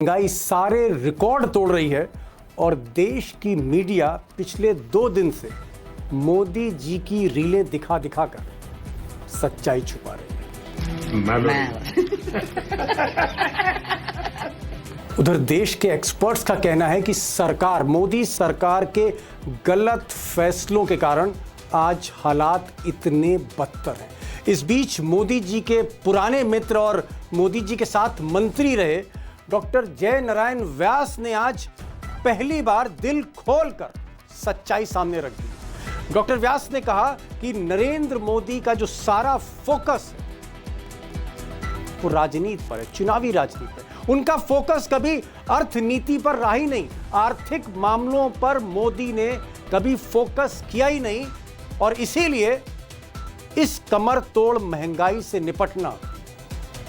महंगाई सारे रिकॉर्ड तोड़ रही है और देश की मीडिया पिछले 2 दिन से मोदी जी की रीलें दिखा दिखा कर सच्चाई छुपा रही है। उधर देश के एक्सपर्ट्स का कहना है कि सरकार, मोदी सरकार के गलत फैसलों के कारण आज हालात इतने बदतर हैं। इस बीच मोदी जी के पुराने मित्र और मोदी जी के साथ मंत्री रहे डॉक्टर जय नारायण व्यास ने आज पहली बार दिल खोलकर सच्चाई सामने रख दी। डॉक्टर व्यास ने कहा कि नरेंद्र मोदी का जो सारा फोकस है वो राजनीति पर है, चुनावी राजनीति पर। उनका फोकस कभी अर्थनीति पर रहा ही नहीं, आर्थिक मामलों पर मोदी ने कभी फोकस किया ही नहीं और इसीलिए इस कमर तोड़ महंगाई से निपटना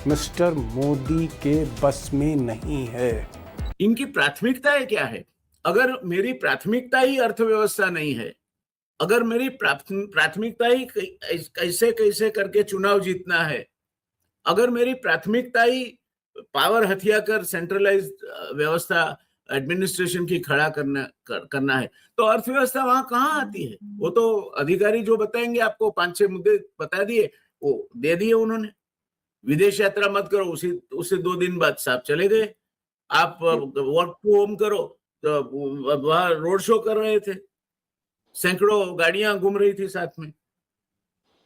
मिस्टर मोदी के बस में नहीं है। इनकी प्राथमिकताएं क्या है? अगर मेरी प्राथमिकता ही अर्थव्यवस्था नहीं है, अगर मेरी प्राथमिकता ही कैसे कैसे करके चुनाव जीतना है, अगर मेरी प्राथमिकता ही पावर हथिया कर सेंट्रलाइज्ड व्यवस्था एडमिनिस्ट्रेशन की खड़ा करना है, तो अर्थव्यवस्था वहां कहाँ आती है? वो तो अधिकारी जो बताएंगे आपको, 5-6 मुद्दे बता दिए, वो दे दिए उन्होंने। विदेश यात्रा मत करो, उसे 2 दिन बाद साहब चले गए। आप वर्क टू होम करो, तो वहां रोड शो कर रहे थे, सैकड़ों गाड़ियां घूम रही थी साथ में।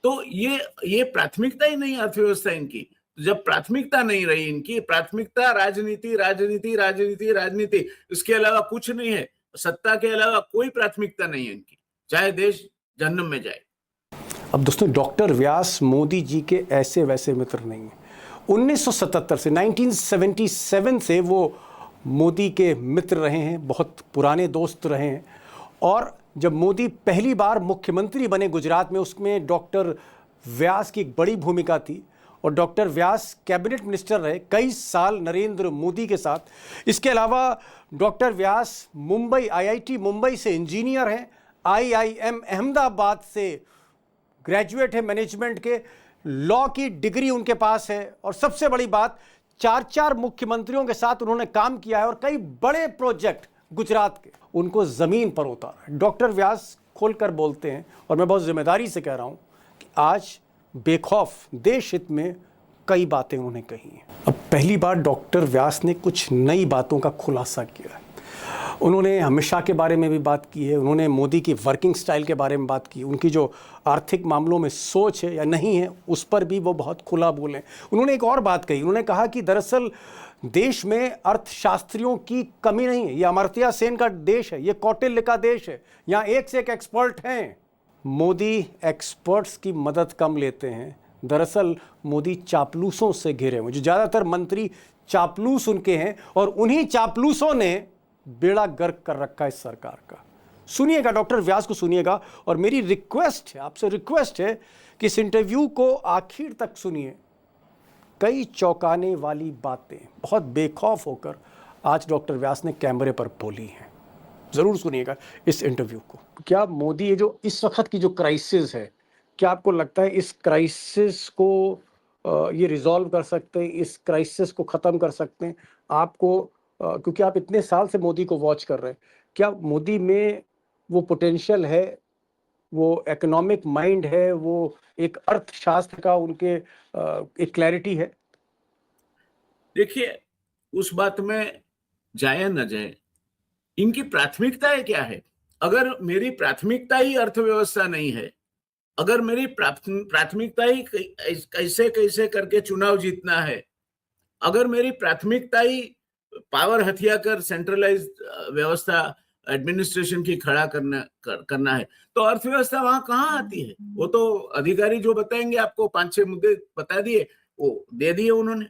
तो ये प्राथमिकता ही नहीं अर्थव्यवस्था इनकी। जब प्राथमिकता नहीं रही इनकी, प्राथमिकता राजनीति राजनीति राजनीति राजनीति, इसके अलावा कुछ नहीं है, सत्ता के अलावा कोई प्राथमिकता नहीं है इनकी, चाहे देश जहन्नुम में जाए। अब दोस्तों, डॉक्टर व्यास मोदी जी के ऐसे वैसे मित्र नहीं हैं। 1977 से 1977 से वो मोदी के मित्र रहे हैं, बहुत पुराने दोस्त रहे हैं। और जब मोदी पहली बार मुख्यमंत्री बने गुजरात में, उसमें डॉक्टर व्यास की एक बड़ी भूमिका थी और डॉक्टर व्यास कैबिनेट मिनिस्टर रहे कई साल नरेंद्र मोदी के साथ। इसके अलावा डॉक्टर व्यास मुंबई, IIT मुंबई से इंजीनियर हैं, IIM अहमदाबाद से ग्रेजुएट है मैनेजमेंट के, लॉ की डिग्री उनके पास है और सबसे बड़ी बात, 4 मुख्यमंत्रियों के साथ उन्होंने काम किया है और कई बड़े प्रोजेक्ट गुजरात के उनको जमीन पर उतारा है। डॉक्टर व्यास खोलकर बोलते हैं और मैं बहुत जिम्मेदारी से कह रहा हूं कि आज बेखौफ देश हित में कई बातें उन्होंने कही हैं। अब पहली बार डॉक्टर व्यास ने कुछ नई बातों का खुलासा किया है। उन्होंने हमेशा के बारे में भी बात की है, उन्होंने मोदी की वर्किंग स्टाइल के बारे में बात की, उनकी जो आर्थिक मामलों में सोच है या नहीं है उस पर भी वो बहुत खुला बोले। उन्होंने एक और बात कही, उन्होंने कहा कि दरअसल देश में अर्थशास्त्रियों की कमी नहीं है, ये अमर्त्य सेन का देश है, ये कौटिल्य का देश है, यहाँ एक से एक एक्सपर्ट हैं। मोदी एक्सपर्ट्स की मदद कम लेते हैं, दरअसल मोदी चापलूसों से घिरे हुए, जो ज़्यादातर मंत्री चापलूस उनके हैं और उन्हीं चापलूसों ने बेड़ा गर्क कर रखा है इस सरकार का। सुनिएगा, डॉक्टर व्यास को सुनिएगा और मेरी रिक्वेस्ट है, आपसे रिक्वेस्ट है कि इस इंटरव्यू को आखिर तक सुनिए। कई चौंकाने वाली बातें बहुत बेखौफ होकर आज डॉक्टर व्यास ने कैमरे पर बोली हैं। जरूर सुनिएगा इस इंटरव्यू को। क्या मोदी, ये जो इस वक्त की जो क्राइसिस है, क्या आपको लगता है इस क्राइसिस को ये रिजॉल्व कर सकते हैं, इस क्राइसिस को खत्म कर सकते हैं? आपको क्योंकि आप इतने साल से मोदी को वॉच कर रहे हैं, क्या मोदी में वो पोटेंशियल है, वो इकोनॉमिक माइंड है, वो एक अर्थशास्त्र का उनके एक क्लैरिटी है? देखिए, उस बात में जाए न जाए, इनकी प्राथमिकताएं क्या है? अगर मेरी प्राथमिकता ही अर्थव्यवस्था नहीं है, अगर मेरी प्राथमिकता ही कैसे कैसे करके चुनाव जीतना है, अगर मेरी प्राथमिकता ही पावर हथिया कर सेंट्रलाइज्ड व्यवस्था एडमिनिस्ट्रेशन की खड़ा करना है, तो अर्थव्यवस्था वहां कहाँ आती है? वो तो अधिकारी जो बताएंगे आपको, 5-6 मुद्दे बता दिए, वो दे दिए उन्होंने।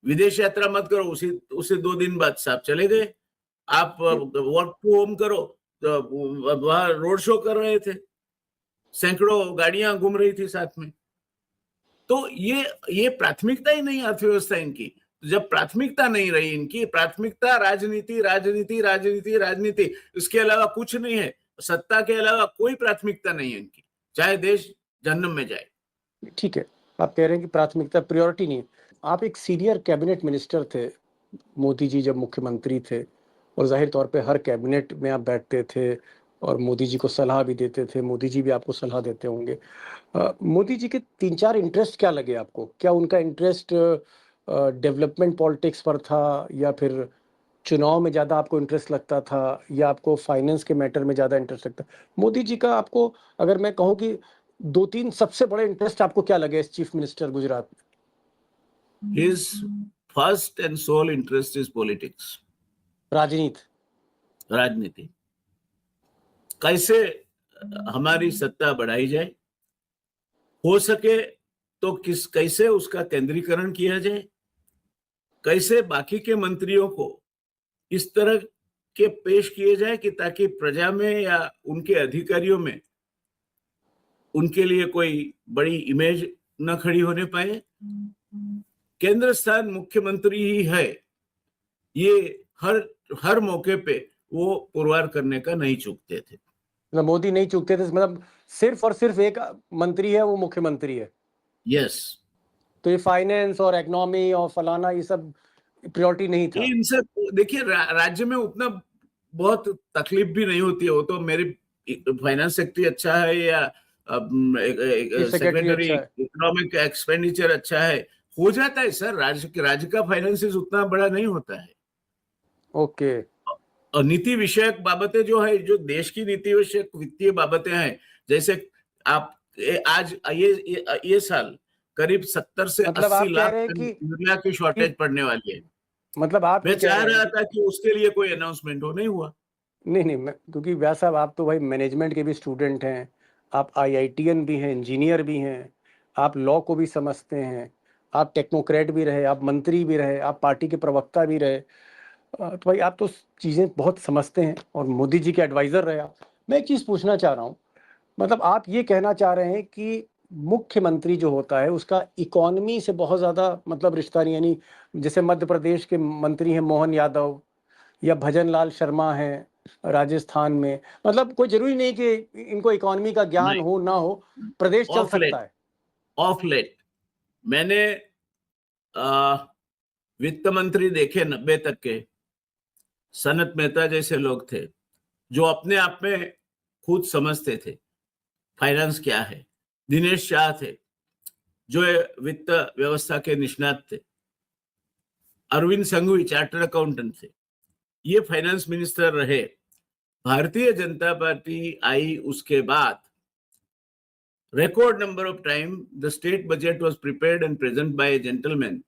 विदेश यात्रा मत करो, उसे 2 दिन बाद साहब चले गए। आप वर्क टू होम करो, तो वहां रोड शो कर रहे थे, सैकड़ों गाड़ियां घूम रही थी साथ में। तो ये प्राथमिकता ही नहीं अर्थव्यवस्था इनकी। जब प्राथमिकता नहीं रही इनकी, प्राथमिकता राजनीति राजनीति राजनीति राजनीति, इसके अलावा कुछ नहीं है, सत्ता के अलावा कोई प्राथमिकता नहीं है इनकी, चाहे देश जहन्नुम में जाए। ठीक है, आप कह रहे हैं कि प्राथमिकता, प्रायोरिटी नहीं है। आप एक सीनियर कैबिनेट मिनिस्टर थे मोदी जी जब मुख्यमंत्री थे और जाहिर तौर पे हर कैबिनेट में आप बैठते थे और मोदी जी को सलाह भी देते थे, मोदी जी भी आपको सलाह देते होंगे। मोदी जी के 3-4 इंटरेस्ट क्या लगे आपको? क्या उनका इंटरेस्ट डेवलपमेंट पॉलिटिक्स पर था या फिर चुनाव में ज़्यादा आपको इंटरेस्ट लगता था या आपको फाइनेंस के मैटर में ज़्यादा इंटरेस्ट लगता? मोदी जी का आपको अगर मैं कहूँ कि 2-3 सबसे बड़े इंटरेस्ट आपको क्या लगे एज़ चीफ मिनिस्टर गुजरात में? His first and sole interest is politics, राजनीति। राजनीति। कैसे हमारी सत्ता बढ़ाई जाए, हो सके तो कैसे उसका केंद्रीकरण किया जाए, कैसे बाकी के मंत्रियों को इस तरह के पेश किए जाए कि ताकि प्रजा में या उनके अधिकारियों में उनके लिए कोई बड़ी इमेज न खड़ी होने पाए। केंद्र स्थान मुख्यमंत्री ही है, ये हर हर मौके पे वो पुरवार करने का नहीं चूकते थे। मतलब मोदी नहीं चूकते थे, मतलब सिर्फ और सिर्फ एक मंत्री है, वो मुख्यमंत्री है। यस, तो ये फाइनेंस और इकोनॉमी और फलाना ये सब प्रायोरिटी नहीं ये था। इनसे देखिए राज्य में उतना बहुत तकलीफ भी नहीं होती है। वो तो मेरी फाइनेंस सेक्रेटरी अच्छा है या चीफ सेक्रेटरी सेक्रेटरी अच्छा है। इकोनॉमिक एक्सपेंडिचर अच्छा है, हो जाता है सर। राज्य का फाइनेंसिस उतना बड़ा नहीं होता है। ओके। और नीति विषयक बाबतें जो है, जो देश की नीति विषयक वित्तीय बाबतें हैं, जैसे आप आज ये साल करीब 70 से मतलब 80 आप कह लाख रहे हैं टन यूरिया की शॉर्टेज पड़ने वाली है। मतलब आप मैं ये कह चाह रहे हैं रहा कि था कि उसके लिए कोई अनाउंसमेंट हो, नहीं हुआ। नहीं नहीं, मैं क्योंकि व्यास साहब आप तो भाई मैनेजमेंट के भी स्टूडेंट हैं, आप आईआईटीएन भी हैं, इंजीनियर भी हैं, आप लॉ को भी समझते हैं, आप टेक्नोक्रेट भी रहे, आप मंत्री भी रहे, आप पार्टी के प्रवक्ता भी रहे। तो भाई आप तो चीज़ें बहुत समझते हैं और मोदी जी के एडवाइज़र रहे आप। मैं एक चीज़ पूछना चाह रहा हूँ, मतलब आप ये कहना चाह रहे हैं कि मुख्यमंत्री जो होता है उसका इकोनॉमी से बहुत ज़्यादा मतलब रिश्ता नहीं, यानी जैसे मध्य प्रदेश के मंत्री हैं मोहन यादव या भजन लाल शर्मा हैं राजस्थान में, मतलब कोई ज़रूरी नहीं कि इनको इकोनॉमी का ज्ञान नहीं, हो ना हो, प्रदेश चल ऑफ सकता लेट है। ऑफ लेट मैंने वित्त मंत्री देखे 90 तक के, सनत मेहता जैसे लोग थे जो अपने आप में खुद समझते थे फाइनेंस क्या है। दिनेश शाह थे जो वित्त व्यवस्था के निष्णात थे। अरविंद संघवी चार्टर्ड अकाउंटेंट थे, ये फाइनेंस मिनिस्टर रहे। भारतीय जनता पार्टी आई उसके बाद record number of time the state budget was prepared and present by a gentleman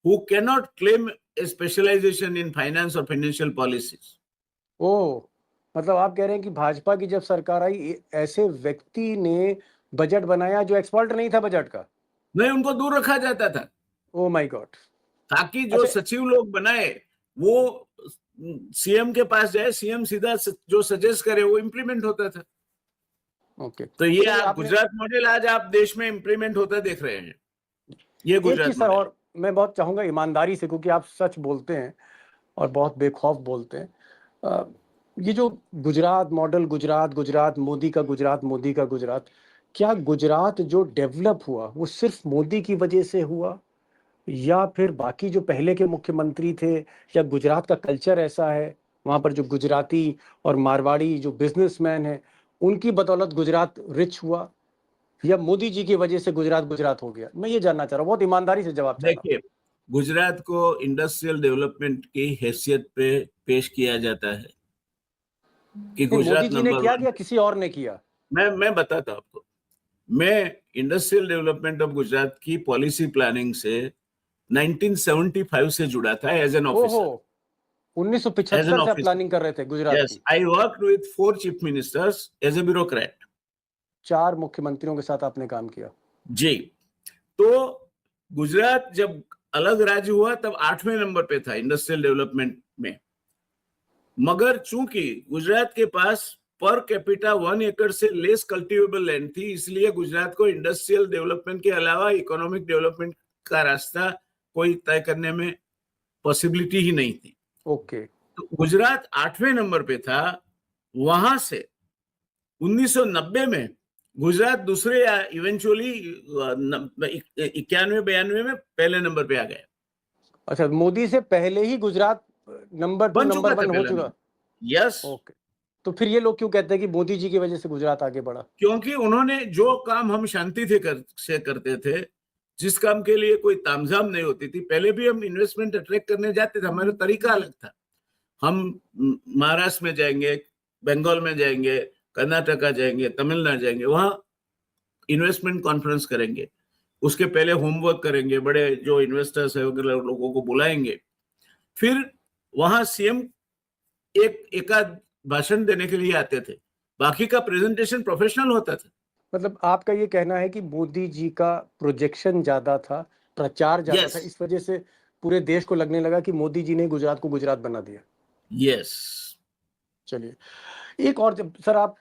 who cannot claim a specialization in finance or financial policies. ओह! मतलब आप कह रहे हैं कि भाजपा की जब सरकार आई ऐसे व्यक्ति ने बजट बनाया जो एक्सपर्ट नहीं था बजट का। नहीं, उनको दूर रखा जाता था ओह माय गॉड! ताकि जो अच्छा। सचिव लोग बनाए वो सीएम के पास जाए, सीएम सीधा जो सजेस्ट करे वो इम्प्लीमेंट होता था। ओके। तो ये चलिए आप आपने गुजरात मॉडल आज आप देश में इम्प्लीमेंट होता देख रहे हैं, ये एक गुजरात चीज़ सर मॉडल। और मैं बहुत चाहूँगा ईमानदारी से, क्योंकि आप सच बोलते हैं और बहुत बेखौफ बोलते हैं। अ, ये जो गुजरात मॉडल, गुजरात गुजरात मोदी का गुजरात, मोदी का गुजरात, क्या गुजरात जो डेवलप हुआ वो सिर्फ मोदी की वजह से हुआ या फिर बाकी जो पहले के मुख्यमंत्री थे, या गुजरात का कल्चर ऐसा है, वहाँ पर जो गुजराती और मारवाड़ी जो बिजनेसमैन हैं उनकी बदौलत गुजरात रिच हुआ, या मोदी जी की वजह से गुजरात गुजरात हो गया? मैं ये जानना चाह रहा हूँ, बहुत ईमानदारी से जवाब चाह रहा हूँ। देखिए, गुजरात को इंडस्ट्रियल डेवलपमेंट की हैसियत पे पेश किया जाता है कि नहीं, मोदी गुजरात जी ने नंबर किया वन। या किसी और ने किया? मैं बताता हूं आपको। मैं इंडस्ट्रियल डेवलपमेंट ऑफ गुजरात की पॉलिसी प्लानिंग से 1975 से जुड़ा था एज एन ओहो, ऑफिसर। एज एन 1975 से आप ऑफिसर, प्लानिंग कर रहे थे गुजरात यस, की? I work with 4 chief ministers as a bureaucrat. 4 मुख्यमंत्रियों के साथ आपने काम किया। जी, तो गुजरात जब अलग राज्य हुआ तब 8वें नंबर पे था इंडस्ट्रियल डेवलपमेंट में। मगर चूंकि गुजरात के पास पर कैपिटा 1 एकड़ से लेस कल्टीवेबल लैंड थी, इसलिए गुजरात को इंडस्ट्रियल डेवलपमेंट के अलावा इकोनॉमिक डेवलपमेंट का रास्ता कोई तय करने में पॉसिबिलिटी ही नहीं थी। ओके। तो गुजरात 8वें नंबर पे था। वहां से 1990 में गुजरात दूसरे या इवेंचुअली 91-92 में पहले नंबर पे आ गया। अच्छा, मोदी से पहले ही गुजरात नंबर 2 बन नंबर चुका था 1 हो पहले में। चुका? Yes, okay. तो फिर ये लोग क्यों कहते हैं कि मोदी जी की वजह से गुजरात आगे बढ़ा? क्योंकि उन्होंने जो काम हम शांति से करते थे, जिस काम के लिए कोई तामझाम नहीं होती थी, पहले भी हम इन्वेस्टमेंट अट्रैक्ट करने जाते थे, हमारा तरीका अलग था। हम महाराष्ट्र में जाएंगे, बंगाल में जाएंगे, कर्नाटका जाएंगे, तमिलनाडु जाएंगे, वहां इन्वेस्टमेंट कॉन्फ्रेंस करेंगे, उसके पहले होमवर्क करेंगे, बड़े जो इन्वेस्टर्स है वगैरह लोगों को बुलाएंगे, फिर वहां सीएम एकाध भाषण देने के लिए आते थे, बाकी का प्रेजेंटेशन प्रोफेशनल होता था। मतलब आपका ये कहना है कि मोदी जी का प्रोजेक्शन ज़्यादा था, प्रचार ज़्यादा था, यस, इस वजह से पूरे देश को लगने लगा कि मोदी जी ने गुजरात को गुजरात बना दिया। यस। चलिए, एक और जब सर आप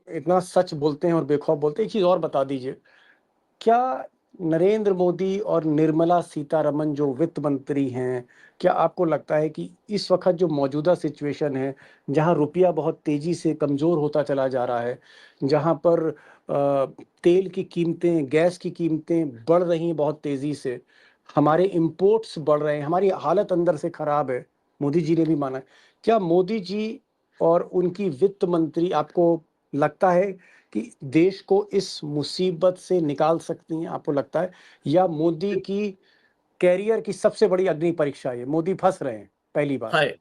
इतना सच बोलते हैं और बेखौफ बोलते हैं, एक चीज़ और बता दीजिए, क्या नरेंद्र मोदी और निर्मला सीतारमन जो वित्त मंत्री हैं, क्या आपको लगता है कि इस वक़्त जो मौजूदा सिचुएशन है, जहाँ रुपया बहुत तेज़ी से कमज़ोर होता चला जा रहा है, जहाँ पर तेल की कीमतें, गैस की कीमतें बढ़ रही हैं बहुत तेज़ी से, हमारे इम्पोर्ट्स बढ़ रहे हैं, हमारी हालत अंदर से खराब है, मोदी जी ने भी माना है। क्या मोदी जी और उनकी वित्त मंत्री आपको लगता है कि देश को इस मुसीबत से निकाल सकती हैं, आपको लगता है? या मोदी की कैरियर की सबसे बड़ी अग्नि परीक्षा है ये, मोदी फँस रहे हैं पहली बार? है,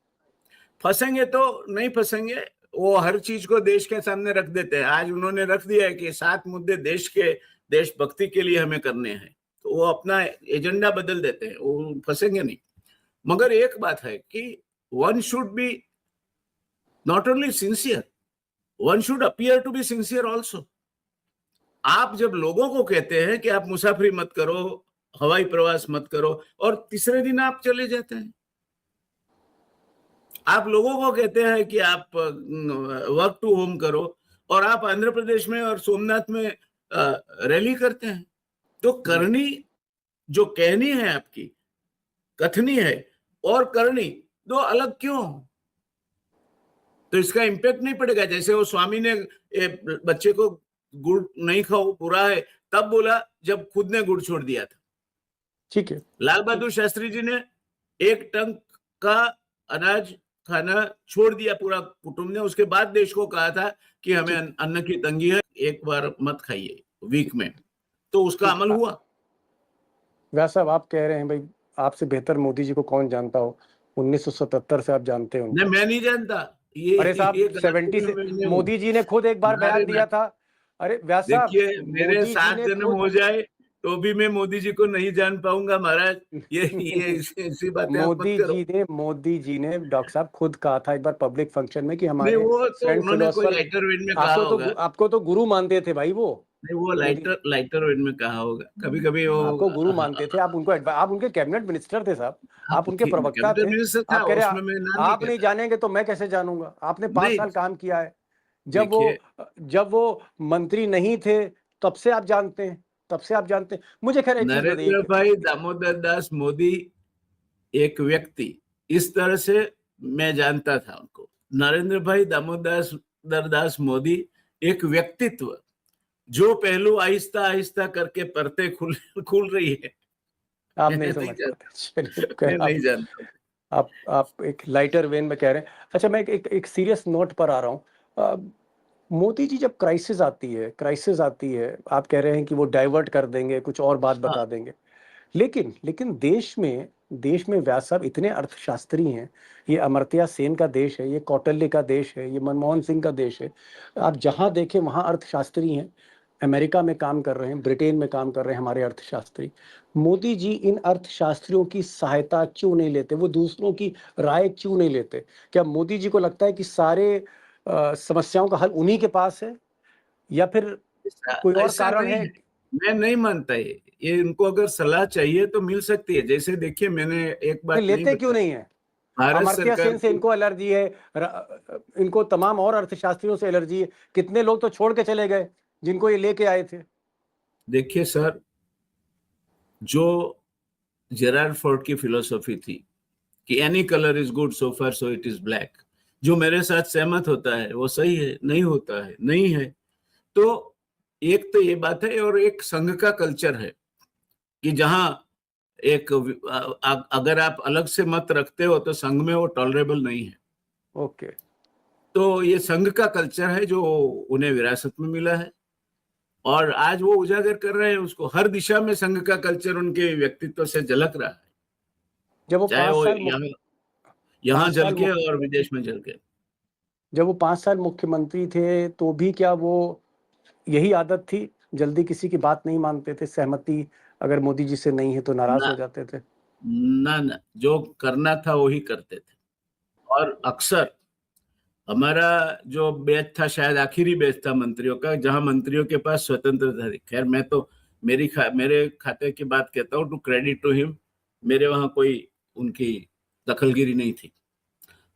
फंसेंगे तो नहीं फंसेंगे, वो हर चीज को देश के सामने रख देते हैं। आज उन्होंने रख दिया है कि 7 मुद्दे देश के देशभक्ति के लिए हमें करने हैं, तो वो अपना एजेंडा बदल देते हैं, वो फंसेंगे नहीं। मगर एक बात है कि one should be not only sincere, one should appear to be sincere also. आप जब लोगों को कहते हैं कि आप मुसाफरी मत करो, हवाई प्रवास मत करो, और तीसरे दिन आप चले जाते हैं। आप लोगों को कहते हैं कि आप वर्क टू होम करो, और आप आंध्र प्रदेश में और सोमनाथ में रैली करते हैं। तो जी। करनी, जो कहनी है आपकी, कथनी है और करनी, दो अलग क्यों? तो इसका इम्पैक्ट नहीं पड़ेगा। जैसे वो स्वामी ने बच्चे को गुड़ नहीं खाओ बुरा है तब बोला जब खुद ने गुड़ छोड़ दिया था। ठीक है, लाल ठीक। बहादुर शास्त्री जी ने 1 टन का अनाज खाना छोड़ दिया पूरा कुटुंब ने, उसके बाद देश को कहा था कि हमें ठीक, अन्न की तंगी है, एक बार मत खाइए वीक में, तो उसका ठीक। अमल हुआ। व्यास साहब आप कह रहे हैं भई आपसे बेहतर मोदी जी को कौन जानता हो, 1977 से आप जानते हैं नहीं, उनको। मैं नहीं जानता, ये अरे साहब ये गारंटी 70 में से मैं नहीं हूँ। मोदी जी ने खुद एक बार अरे बयान दिया था। अरे व्यास साहब, देखिए, मेरे मोदी जी 7 ने जन्म खुद हो जाए तो भी मैं मोदी जी को नहीं जान पाऊंगा महाराज। ये ऐसी बातें आप मत करो। मोदी जी ने डॉक्टर साहब खुद कहा था एक बार पब्लिक फंक्शन में कि नहीं, हमारे वो तो फ्रेंड उन्होंने कोई फिलोसोफर, लाइटर वेट में कहा होगा। आपको तो गुरु मानते थे भाई वो, नहीं, वो Modi ji. Lighter lighter wait में कहा होगा, कभी कभी वो आपको गुरु मानते थे, आप उनको आप उनके कैबिनेट मिनिस्टर थे साहब, हाँ, आप उनके प्रवक्ता कैपिटल थे। मिनिस्टर था, आप कह रहे उसमें मैं ना नहीं आप नहीं कहता। जानेंगे तो मैं कैसे जानूंगा? आपने 5 नहीं, साल काम किया है। जब वो देखिए, जब वो मंत्री नहीं थे तब से आप जानते हैं, तब से आप जानते हैं। मुझे खैर एक चीज नरेंद्र बताइए। भाई दामोदर दास मोदी एक व्यक्ति, इस तरह से मैं जानता था उनको। नरेंद्र भाई दामोदर दास मोदी एक व्यक्तित्व, जो पहलू आहिस्ता आहिस्ता करके परतें खुल खुल रही है। आप मैं नहीं नहीं समझ पाते, जानता, चलिए खैर, मैं नहीं जानता। आप एक लाइटर वेन में कह रहे हैं। अच्छा, मैं एक सीरियस नोट पर आ रहा हूँ। मोदी जी जब क्राइसिस आती है, आप कह रहे हैं कि वो डाइवर्ट कर देंगे, कुछ और बात हाँ, बता देंगे। लेकिन लेकिन देश में व्यास साहब इतने अर्थशास्त्री हैं। ये अमर्त्य सेन का देश है, ये कौटिल्य का देश है, ये मनमोहन सिंह का देश है। आप जहाँ देखें वहाँ अर्थशास्त्री हैं। अमेरिका में काम कर रहे हैं, ब्रिटेन में काम कर रहे हैं हमारे अर्थशास्त्री। मोदी जी इन अर्थशास्त्रियों की सहायता क्यों नहीं लेते? वो दूसरों की राय क्यों नहीं लेते? क्या मोदी जी को लगता है कि सारे समस्याओं का हल उन्हीं के पास है, या फिर ऐसा कोई और ऐसा कारण नहीं है? है। मैं नहीं मानता ये इनको अगर सलाह चाहिए तो मिल सकती है। जैसे देखिए, मैंने एक नहीं बात नहीं लेते क्यों बताई, नहीं है? भारत अमर्त्य सरकार सेन से की। इनको एलर्जी है, इनको तमाम और अर्थशास्त्रियों से एलर्जी है। कितने लोग तो छोड़ के चले गए जिनको ये लेके आए थे। देखिए सर, जो जेरार्ड फोर्ड की फिलोसॉफी थी कि any colour is good so far so it is black, जो मेरे साथ सहमत होता है वो सही है, नहीं होता है नहीं है। तो एक तो ये बात है, और एक संघ का कल्चर है कि जहां एक अगर आप अलग से मत रखते हो तो संघ में वो टॉलरेबल नहीं है। ओके। तो ये संघ का कल्चर है जो उन्हें विरासत में मिला है, और आज वो उजागर कर रहे हैं उसको। हर दिशा में संघ का कल्चर उनके व्यक्तित्व से झलक रहा है, जब वो चाहे 5 वो साल यहाँ 5 साल झलके और विदेश में झलके। जब वो 5 साल मुख्यमंत्री थे तो भी क्या वो यही आदत थी, जल्दी किसी की बात नहीं मानते थे, सहमति अगर मोदी जी से नहीं है तो नाराज ना हो जाते थे? ना, जो करना था वही करते थे। और अक्सर हमारा जो बैच था, शायद आखिरी बैच था मंत्रियों का, जहां मंत्रियों के पास स्वतंत्रता थी। खैर, मैं तो मेरे खाते की बात कहता हूँ, टू क्रेडिट टू हिम, मेरे वहां कोई उनकी दखलगिरी नहीं थी।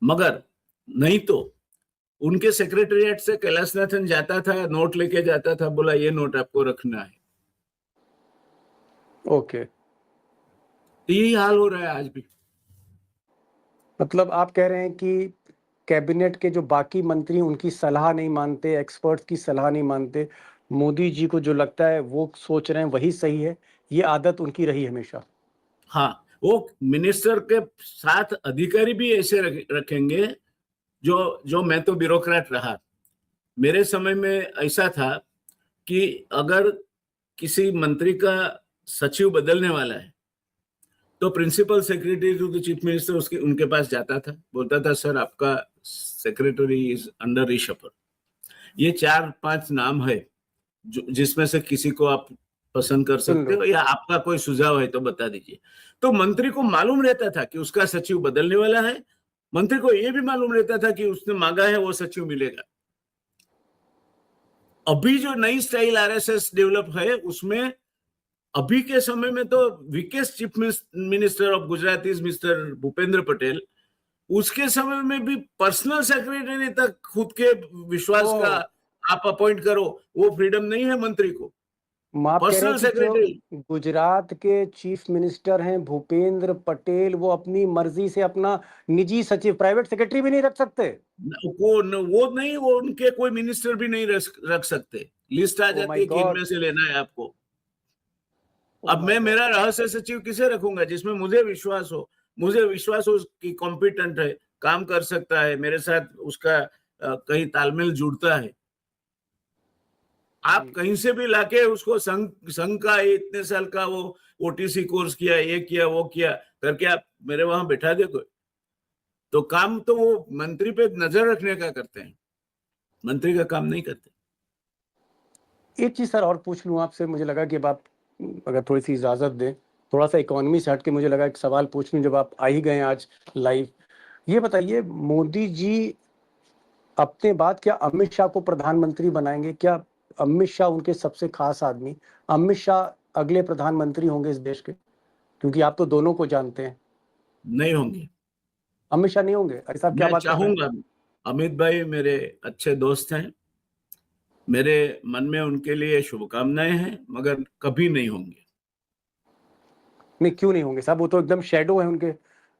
मगर नहीं तो उनके सेक्रेटेरिएट से कैलाशनाथन जाता था, नोट लेके जाता था, बोला ये नोट आपको रखना है। ओके। यही हाल हो रहा है आज भी। मतलब आप कह रहे हैं कि कैबिनेट के जो बाकी मंत्री उनकी सलाह नहीं मानते, एक्सपर्ट्स की सलाह नहीं मानते, मोदी जी को जो लगता है वो सोच रहे हैं वही सही है, ये आदत उनकी रही हमेशा? हाँ, वो मिनिस्टर के साथ अधिकारी भी ऐसे रखेंगे। जो मैं तो ब्यूरोक्रेट रहा, मेरे समय में ऐसा था कि अगर किसी मंत्री का सचिव बदलने वाला है तो principal secretary to the chief minister उसके उनके पास जाता था, बोलता था सर आपका सेक्रेटरी इज अंडर रिशफल। ये 4-5 नाम है जिसमें से किसी को आप पसंद कर चुन सकते लो। हो, या आपका कोई सुझाव है तो बता दीजिए। तो मंत्री को मालूम रहता था कि उसका सचिव बदलने वाला है, मंत्री को यह भी मालूम रहता था कि उसने मांगा है वो सचिव मिलेगा। अभी जो नई स्टाइल आरएसएस डेवलप है उसमें अभी के समय में तो weakest chief minister of Gujarat is mister Bhupendra Patel, उसके समय में भी पर्सनल सेक्रेटरी तक खुद के विश्वास का आप अपॉइंट करो, वो फ्रीडम नहीं है मंत्री को। आप कह रहे पर्सनल हैं कि जो सेक्रेटरी गुजरात के चीफ मिनिस्टर हैं भूपेंद्र पटेल, वो अपनी मर्जी से अपना निजी सचिव, प्राइवेट सेक्रेटरी भी नहीं रख सकते? वो नहीं, वो उनके कोई मिनिस्टर भी नहीं रख सकते। लिस्ट आ ओ जाती माय है कि गॉड। इनमें से लेना है आपको। ओ अब माय मैं गॉड। मेरा रहस्य सचिव किसे रखूंगा जिसमें मुझे विश्वास हो कि कॉम्पिटेंट है, काम कर सकता है, मेरे साथ उसका कहीं तालमेल जुड़ता है। आप जी। कहीं से भी लाके उसको संघ का इतने साल का वो ओटीसी कोर्स किया, ये किया वो किया करके आप मेरे वहां बैठा दे कोई, तो काम तो वो मंत्री पे नजर रखने का करते हैं, मंत्री का काम नहीं करते। एक चीज़ सर और पूछ लूँ आपसे, मुझे लगा कि अब आप अगर थोड़ी-सी इजाज़त दें, थोड़ा-सा इकोनॉमी से हट के मुझे लगा एक सवाल पूछ लूँ जब आप आ ही गए हैं आज लाइव। ये बताइए, मोदी जी अपने बाद क्या अमित शाह को प्रधानमंत्री बनाएँगे? क्या अमित शाह उनके सबसे ख़ास आदमी, अमित शाह अगले प्रधानमंत्री होंगे इस देश के? क्योंकि आप तो दोनों को जानते हैं। नहीं होंगे। अमित शाह नहीं होंगे? अरे साहब क्या मैं बात कर रहे हैं? चाहूंगा, अमित भाई मेरे अच्छे दोस्त हैं, मेरे मन में उनके लिए शुभकामनाएं हैं, मगर कभी नहीं होंगे। नहीं, क्यों नहीं होंगे साहब? वो तो एकदम शैडो हैं उनके।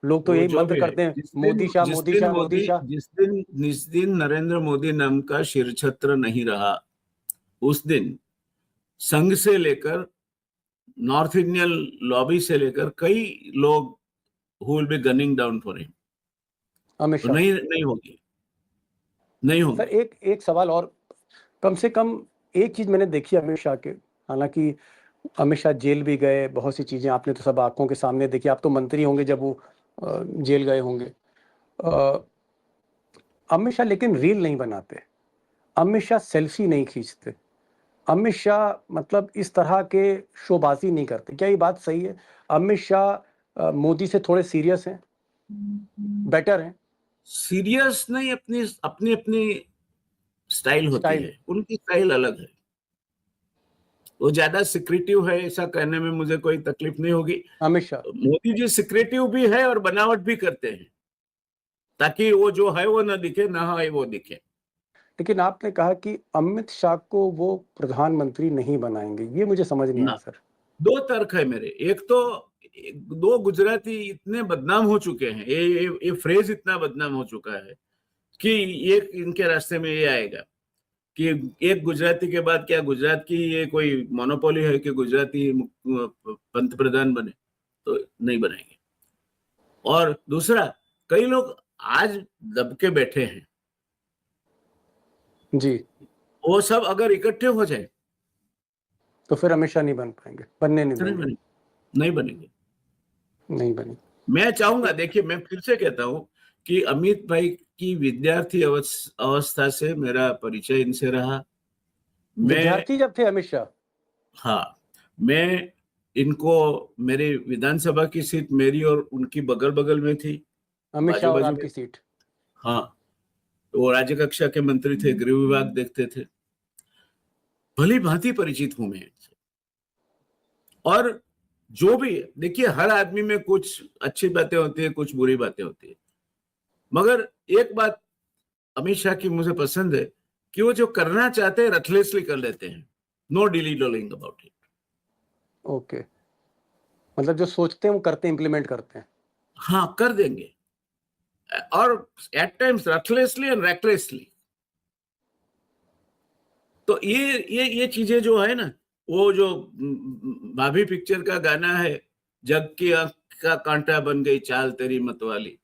लोग तो वो यही जो मंत्र भी है, करते हैं, मोदी शाह, मोदी शाह, मोदी शाह। जिस दिन नरेंद्र मोदी नाम का शीर्षत्र नहीं रहा, उस दिन संघ से लेकर नॉर्थ इंडियन लॉबी से लेकर कई लोग who will be gunning down for him. Amit तो शाह। नहीं नहीं होगी, नहीं सर होंगे। एक एक सवाल और, कम से कम एक चीज़ मैंने देखी अमित शाह के, हालाँकि अमित शाह जेल भी गए, बहुत सी चीज़ें आपने तो सब आँखों के सामने देखी, आप तो मंत्री होंगे जब वो जेल गए होंगे। अ, अमित शाह लेकिन रील नहीं बनाते, अमित शाह सेल्फी नहीं खींचते, अमित शाह मतलब इस तरह के शोबाज़ी नहीं करते। क्या ये बात सही है? अमित शाह मोदी से थोड़े सीरियस हैं, बेटर हैं, सीरियस नहीं, अपनी अपनी अपनी स्टाइल होती स्टाइल? है, उनकी स्टाइल अलग है। वो ज्यादा सिक्रेटिव है ऐसा कहने में मुझे कोई तकलीफ नहीं होगी। अमित शाह। मोदी जी सिक्रेटिव भी है और बनावट भी करते हैं, ताकि वो जो है वो ना दिखे, ना है वो दिखे। लेकिन आपने कहा कि अमित शाह को वो प्रधानमंत्री नहीं बनाएँगे, ये मुझे समझ नहीं आया ना, सर। दो तर्क है मेरे। एक तो दो गुजराती इतने बदनाम हो चुके हैं, ये फ्रेज इतना बदनाम हो चुका है कि एक इनके रास्ते में ये आएगा कि एक गुजराती के बाद क्या गुजरात की ये कोई मोनोपोली है कि गुजराती पंत प्रधान बने? तो नहीं बनाएंगे। और दूसरा, कई लोग आज दब के बैठे हैं, जी, वो सब अगर इकट्ठे हो जाए तो फिर अमित शाह नहीं बन पाएंगे, बनने नहीं तो नहीं देंगे, बनेंगे, नहीं बनेंगे। नहीं बने। मैं चाहूंगा, देखिए मैं फिर से कहता हूं कि अमित भाई की विद्यार्थी अवस्था से मेरा परिचय इनसे रहा। मैं, विद्यार्थी जब थे अमित शाह? हाँ, मैं इनको, मेरी विधानसभा की सीट मेरी और उनकी बगल बगल में थी, अमित शाह बाजू और बाजू में। आपकी सीट? हाँ, वो राज्य कक्षा के मंत्री थे, गृह विभाग देखते थे, भली भांति परिचित हूं मैं इनसे। और जो भी, देखिए हर आदमी में कुछ अच्छी बातें होती है, कुछ बुरी बातें होती है, मगर एक बात अमित शाह की मुझे पसंद है कि वो जो करना चाहते हैं रथलेसली कर लेते हैं, no dilly dallying about it. Okay, मतलब जो सोचते हैं वो करते हैं, इंप्लीमेंट करते हैं। हाँ, कर देंगे, और एट टाइम्स रथलेसली एंड रेकलेसली। तो ये चीजें जो है ना, वो जो भाभी पिक्चर का गाना है, जग की आंख का कांटा बन गई चाल तेरी मतवाली,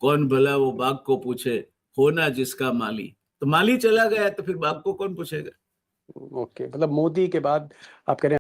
कौन भला वो बाघ को पूछे, होना जिसका माली। तो माली चला गया तो फिर बाघ को कौन पूछेगा? ओके, मतलब मोदी के बाद आप कह रहे हैं